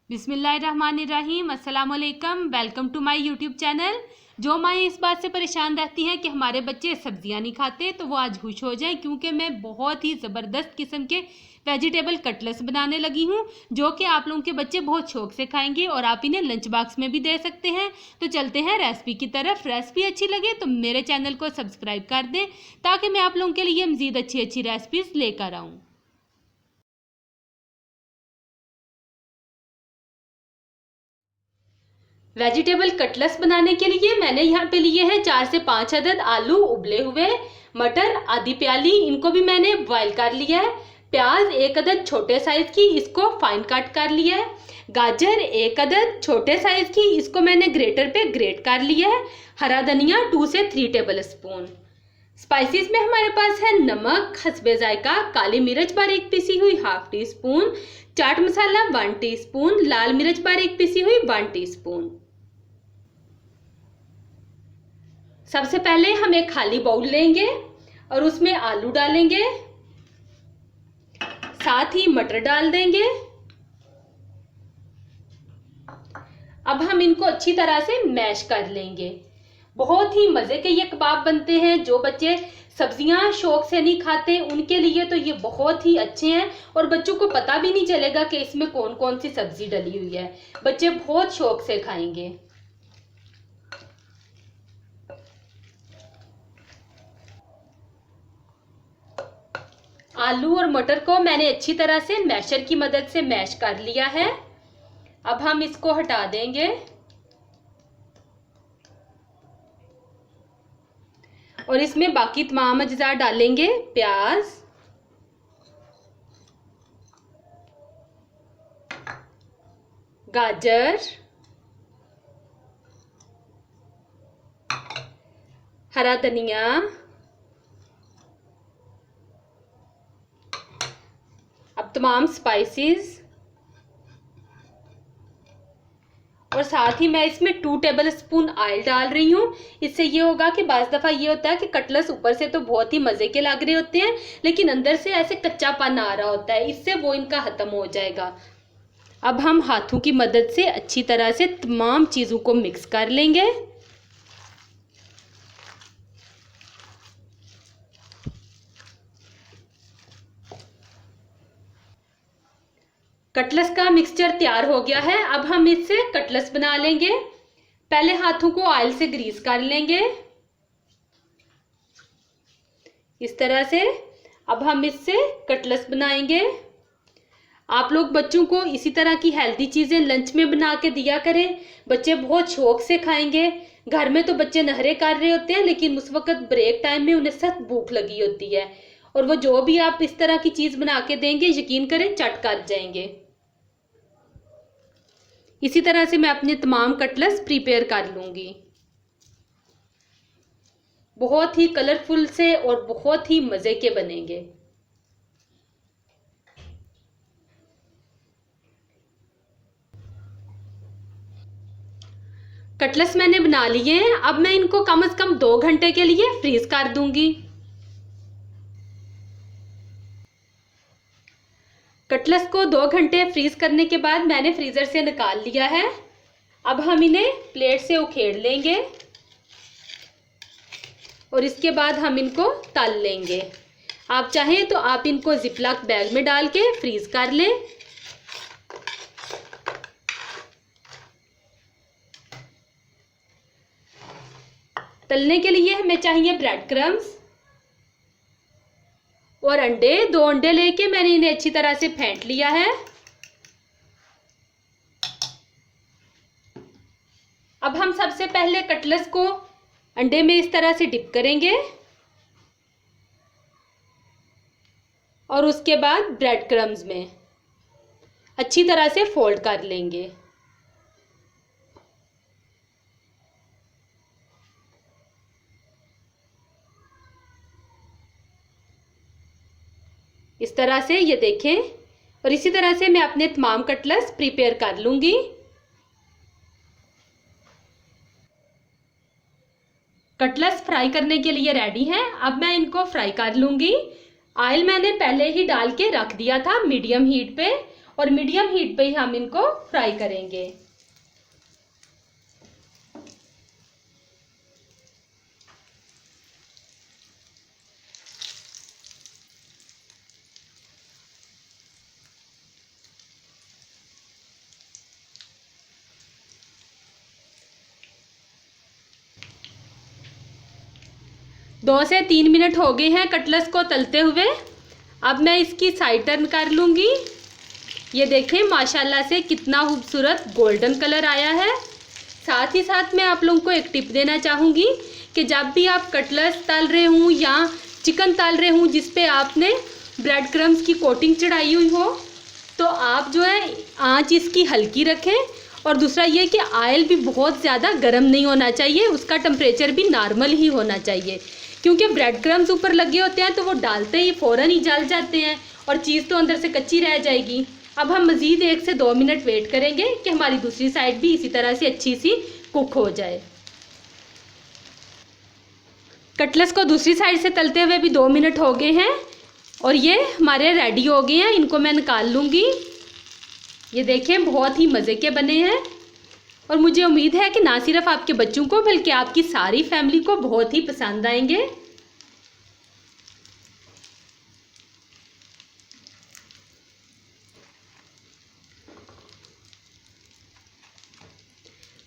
बिस्मिल्लाहिर्रहमानिर्रहीम। अस्सलाम वालेकुम। Welcome to my YouTube channel. जो माएँ इस बात से परेशान रहती हैं कि हमारे बच्चे सब्जियां नहीं खाते, तो वो आज खुश हो जाएं, क्योंकि मैं बहुत ही ज़बरदस्त किस्म के वेजिटेबल कटलेट्स बनाने लगी हूं, जो कि आप लोगों के बच्चे बहुत शौक से खाएंगे और आप इन्हें लंच बॉक्स में भी दे सकते हैं। तो चलते हैं रेसिपी की तरफ। रेसिपी अच्छी लगे तो मेरे चैनल को सब्सक्राइब कर दें, ताकि मैं आप लोगों के लिए मज़ीद अच्छी अच्छी रेसिपीज़ लेकर आऊँ। वेजिटेबल कटलेट्स बनाने के लिए मैंने यहाँ पे लिए हैं 4 से 5 अदद आलू उबले हुए, मटर आधी प्याली, इनको भी मैंने बॉईल कर लिया है। प्याज 1 अदद छोटे साइज की, इसको फाइन कट कर लिया है। गाजर 1 अदद छोटे साइज की, इसको मैंने ग्रेटर पे ग्रेट कर लिया है। हरा धनिया 2 से 3 टेबल स्पून। स्पाइसेस में हमारे पास है नमक हस्बे जायका, काली मिर्च बारीक पिसी हुई 1/2 tea spoon, chaat masala 1 teaspoon, लाल मिर्च बारीक पिसी हुई 1 टीस्पून। सबसे पहले हम एक खाली बाउल लेंगे और उसमें आलू डालेंगे, साथ ही मटर डाल देंगे। अब हम इनको अच्छी तरह से मैश कर लेंगे। बहुत ही मजे के ये कबाब बनते हैं। जो बच्चे सब्जियां शौक से नहीं खाते उनके लिए तो ये बहुत ही अच्छे हैं, और बच्चों को पता भी नहीं चलेगा कि इसमें कौन कौन सी सब्जी डली हुई है। बच्चे बहुत शौक से खाएंगे। आलू और मटर को मैंने अच्छी तरह से मैशर की मदद से मैश कर लिया है। अब हम इसको हटा देंगे और इसमें बाकी तमाम अज्जा डालेंगे। प्याज, गाजर, हरा धनिया, अब तमाम स्पाइसेस, और साथ ही मैं इसमें 2 टेबल स्पून ऑयल डाल रही हूँ। इससे ये होगा कि बाज़ दफ़ा ये होता है कि कटलेट्स ऊपर से तो बहुत ही मज़े के लग रहे होते हैं, लेकिन अंदर से ऐसे कच्चापन आ रहा होता है। इससे वो इनका ख़त्म हो जाएगा। अब हम हाथों की मदद से अच्छी तरह से तमाम चीज़ों को मिक्स कर लेंगे। कटलेट्स का मिक्सचर तैयार हो गया है। अब हम इससे कटलेट्स बना लेंगे। पहले हाथों को ऑयल से ग्रीस कर लेंगे इस तरह से। अब हम इससे कटलेट्स बनाएंगे। आप लोग बच्चों को इसी तरह की हेल्दी चीज़ें लंच में बना के दिया करें। बच्चे बहुत शौक से खाएंगे। घर में तो बच्चे नखरे कर रहे होते हैं, लेकिन उस वक्त ब्रेक टाइम में उन्हें सख्त भूख लगी होती है, और वो जो भी आप इस तरह की चीज़ बना के देंगे, यकीन करें चट कर जाएंगे। इसी तरह से मैं अपने तमाम कटलेट्स प्रिपेयर कर लूँगी। बहुत ही कलरफुल से और बहुत ही मज़े के बनेंगे। कटलेट्स मैंने बना लिए हैं। अब मैं इनको कम से कम 2 घंटे के लिए फ्रीज कर दूंगी। कटलेट्स को 2 घंटे फ्रीज करने के बाद मैंने फ्रीजर से निकाल लिया है। अब हम इन्हें प्लेट से उखेड़ लेंगे और इसके बाद हम इनको तल लेंगे। आप चाहें तो आप इनको जिपलॉक बैग में डाल के फ्रीज कर लें। तलने के लिए हमें चाहिए ब्रेड क्रम्स और अंडे। 2 अंडे लेके मैंने इन्हें अच्छी तरह से फेंट लिया है। अब हम सबसे पहले कटलेट्स को अंडे में इस तरह से डिप करेंगे और उसके बाद ब्रेड क्रम्स में अच्छी तरह से फोल्ड कर लेंगे। इस तरह से ये देखें, और इसी तरह से मैं अपने तमाम कटलेट्स प्रिपेयर कर लूँगी। कटलेट्स फ्राई करने के लिए रेडी हैं। अब मैं इनको फ्राई कर लूँगी। ऑयल मैंने पहले ही डाल के रख दिया था मीडियम हीट पे, और मीडियम हीट पे ही हम इनको फ्राई करेंगे। दो से 3 मिनट हो गए हैं कटलेट्स को तलते हुए। अब मैं इसकी साइड टर्न कर लूँगी। ये देखें माशाल्लाह से कितना खूबसूरत गोल्डन कलर आया है। साथ ही साथ मैं आप लोगों को एक टिप देना चाहूँगी कि जब भी आप कटलेट्स तल रहे हों या चिकन तल रहे हों जिस पे आपने ब्रेड क्रम्स की कोटिंग चढ़ाई हुई हो, तो आप जो है आँच इसकी हल्की रखें। और दूसरा ये कि ऑयल भी बहुत ज़्यादा गर्म नहीं होना चाहिए, उसका टेम्परेचर भी नॉर्मल ही होना चाहिए, क्योंकि ब्रेड क्रम्स ऊपर लगे होते हैं तो वो डालते ही फ़ौरन ही जल जाते हैं और चीज़ तो अंदर से कच्ची रह जाएगी। अब हम मज़ीद 1 से 2 मिनट वेट करेंगे कि हमारी दूसरी साइड भी इसी तरह से अच्छी सी कुक हो जाए। कटलेट्स को दूसरी साइड से तलते हुए भी 2 मिनट हो गए हैं और ये हमारे रेडी हो गए हैं। इनको मैं निकाल लूँगी। ये देखें बहुत ही मज़े के बने हैं और मुझे उम्मीद है कि ना सिर्फ आपके बच्चों को बल्कि आपकी सारी फैमिली को बहुत ही पसंद आएंगे।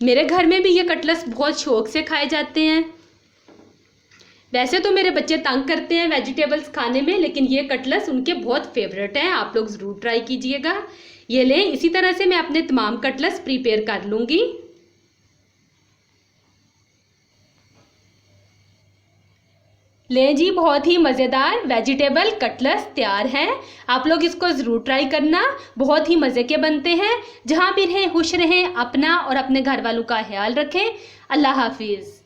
मेरे घर में भी ये कटलेट्स बहुत शौक से खाए जाते हैं। वैसे तो मेरे बच्चे तंग करते हैं वेजिटेबल्स खाने में, लेकिन ये कटलेट्स उनके बहुत फेवरेट हैं। आप लोग ज़रूर ट्राई कीजिएगा। ये लें, इसी तरह से मैं अपने तमाम कटलेट्स प्रिपेयर कर लूँगी। लें जी, बहुत ही मज़ेदार वेजिटेबल कटलेट्स तैयार हैं। आप लोग इसको ज़रूर ट्राई करना, बहुत ही मज़े के बनते हैं। जहाँ भी रहें खुश रहें, अपना और अपने घर वालों का ख्याल रखें। अल्लाह हाफिज़।